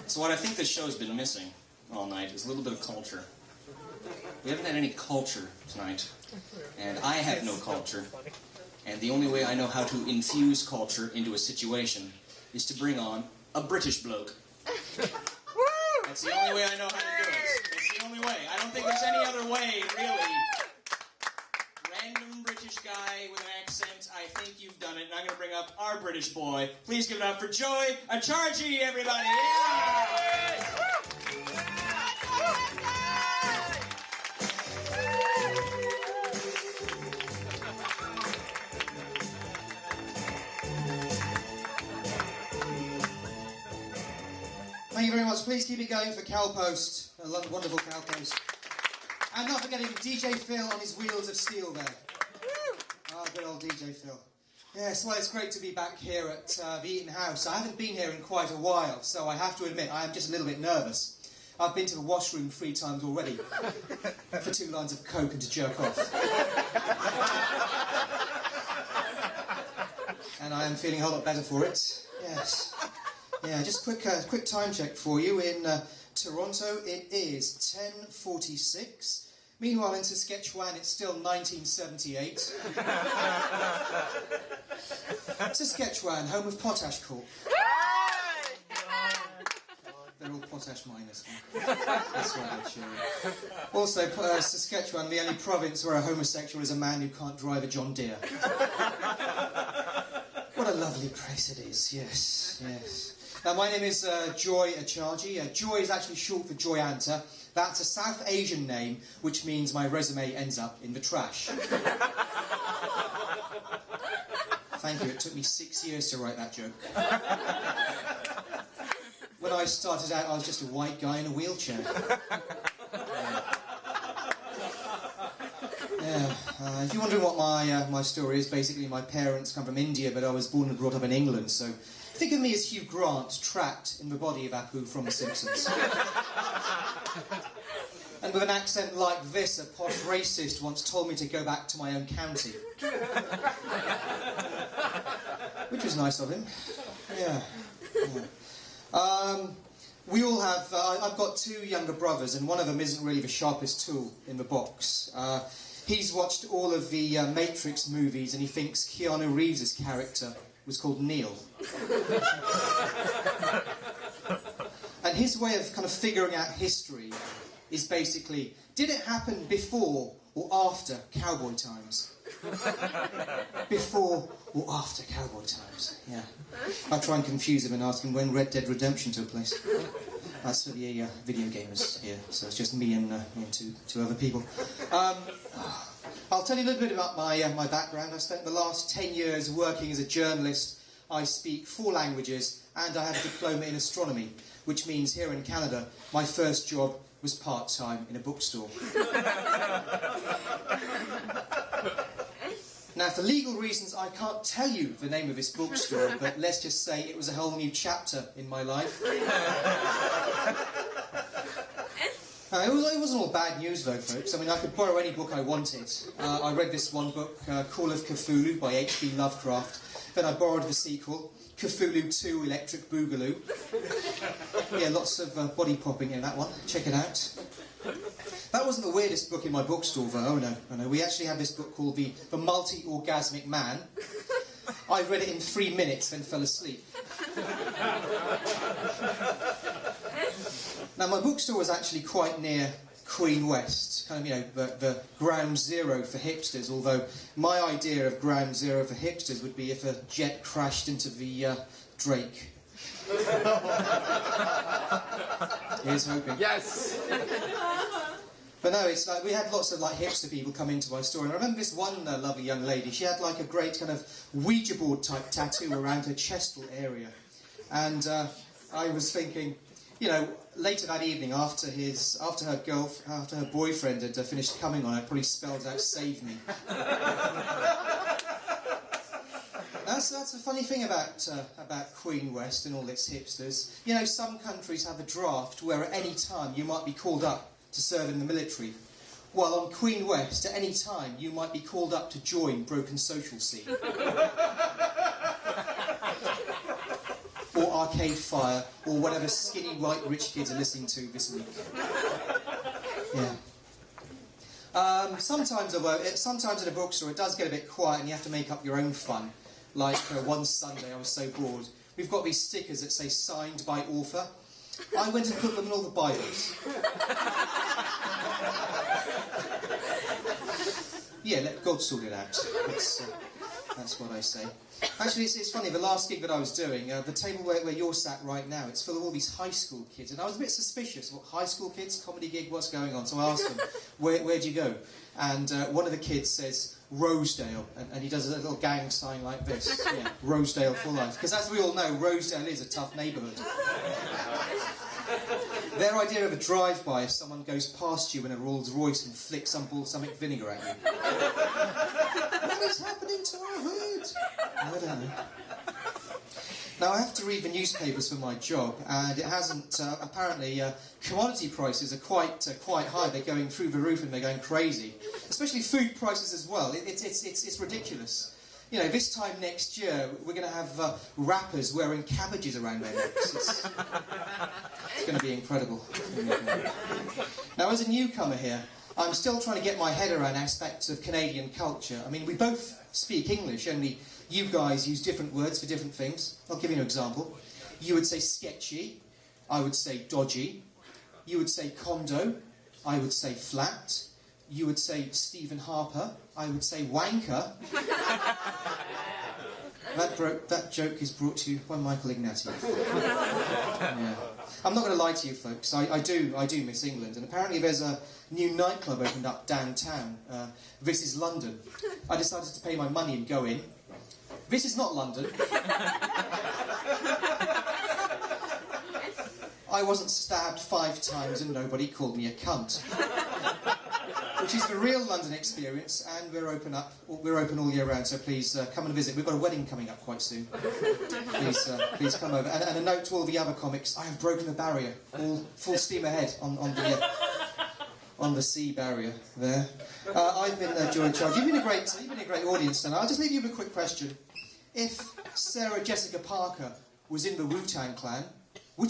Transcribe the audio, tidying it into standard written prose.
So what I think this show's been missing all night is a little bit of culture. We haven't had any culture tonight, and I have no culture, and the only way I know how to infuse culture into a situation is to bring on a British bloke. That's the only way I know how to do it. That's the only way. I don't think there's any other way, really. Random British guy with an accent, I think you've done it, and I'm going to bring up our British boy. Please give it up for Joy Acharjee, everybody! Yeah! Thank you very much. Please keep it going for Cal Post, a wonderful Cal Post. And not forgetting DJ Phil on his wheels of steel there. Oh, good old DJ Phil. Yes, well, it's great to be back here at the Eton House. I haven't been here in quite a while, so I have to admit I am just a little bit nervous. I've been to the washroom 3 times already for 2 lines of coke and to jerk off. And I am feeling a whole lot better for it. Yes. Yeah, just quick time check for you. In Toronto, it is 10:46. Meanwhile, in Saskatchewan, it's still 1978. Saskatchewan, home of potash corp. They're all potash miners. That's right, actually. Also, Saskatchewan, the only province where a homosexual is a man who can't drive a John Deere. What a lovely place it is, yes, yes. Now, my name is Joy Acharjee. Joy is actually short for Joy Anta. That's a South Asian name, which means my resume ends up in the trash. Thank you, it took me 6 years to write that joke. When I started out, I was just a white guy in a wheelchair. If you're wondering what my story is, basically my parents come from India, but I was born and brought up in England, so think of me as Hugh Grant trapped in the body of Apu from The Simpsons. And with an accent like this, a posh racist once told me to go back to my own county. Which was nice of him. Yeah. We all have, I've got 2 younger brothers, and one of them isn't really the sharpest tool in the box. He's watched all of the Matrix movies, and he thinks Keanu Reeves' character was called Neil. And his way of kind of figuring out history is basically, did it happen before or after cowboy times? Before or after cowboy times, yeah. I try and confuse him and ask him when Red Dead Redemption took place. That's for the video gamers here, so it's just me and two other people. I'll tell you a little bit about my background. I spent the last 10 years working as a journalist. I speak 4 languages, and I have a diploma in astronomy, which means here in Canada, my first job was part-time in a bookstore. Now, for legal reasons, I can't tell you the name of this bookstore, but let's just say it was a whole new chapter in my life. It wasn't all bad news, though, folks. I mean, I could borrow any book I wanted. I read this one book, Call of Cthulhu by H.P. Lovecraft. Then I borrowed the sequel, Cthulhu 2 Electric Boogaloo. Yeah, lots of body popping in that one. Check it out. That wasn't the weirdest book in my bookstore, though. Oh, no. We actually had this book called The Multi-Orgasmic Man. I read it in 3 minutes, then fell asleep. Now, my bookstore was actually quite near Queen West, kind of, the ground zero for hipsters, although my idea of ground zero for hipsters would be if a jet crashed into the Drake. Here's hoping. Yes! But no, it's like, we had lots of hipster people come into my store, and I remember this one lovely young lady. She had a great kind of Ouija board type tattoo around her chestal area. And I was thinking, later that evening, after her boyfriend had finished coming on her, probably spelled out "save me." That's a funny thing about Queen West and all its hipsters. Some countries have a draft where at any time you might be called up to serve in the military, while on Queen West, at any time you might be called up to join Broken Social Scene. Arcade Fire, or whatever skinny white rich kids are listening to this week. Yeah. Sometimes in a bookstore it does get a bit quiet and you have to make up your own fun. Like one Sunday I was so bored. We've got these stickers that say signed by author. I went and put them in all the Bibles. Yeah, let God sort it out. That's what I say. Actually, it's funny, the last gig that I was doing, the table where you're sat right now, it's full of all these high school kids, and I was a bit suspicious. What, high school kids, comedy gig, what's going on? So I asked them, where'd you go? And one of the kids says, Rosedale, and he does a little gang sign like this. Yeah, Rosedale for life. Because as we all know, Rosedale is a tough neighbourhood. Their idea of a drive-by if someone goes past you in a Rolls Royce and flicks some balsamic vinegar at you. What is happening to our hood? I don't know. Now, I have to read the newspapers for my job, and it hasn't... apparently, commodity prices are quite high. They're going through the roof and they're going crazy. Especially food prices as well. It's ridiculous. You know, this time next year, we're going to have rappers wearing cabbages around their necks. It's going to be incredible. Now, as a newcomer here, I'm still trying to get my head around aspects of Canadian culture. I mean, we both speak English, only you guys use different words for different things. I'll give you an example. You would say sketchy. I would say dodgy. You would say condo. I would say flat. You would say Stephen Harper. I would say wanker. That joke is brought to you by Michael Ignatieff. Yeah. I'm not going to lie to you, folks. I do miss England, and apparently there's a new nightclub opened up downtown. This is London. I decided to pay my money and go in. This is not London. I wasn't stabbed 5 times and nobody called me a cunt. Which is the real London experience, and we're open all year round, so please come and visit. We've got a wedding coming up quite soon. Please come over. And a note to all the other comics, I have broken the barrier. All full steam ahead on the sea barrier there. I've been Joe Acharjee. You've been a great audience tonight. I'll just leave you with a quick question. If Sarah Jessica Parker was in the Wu-Tang Clan,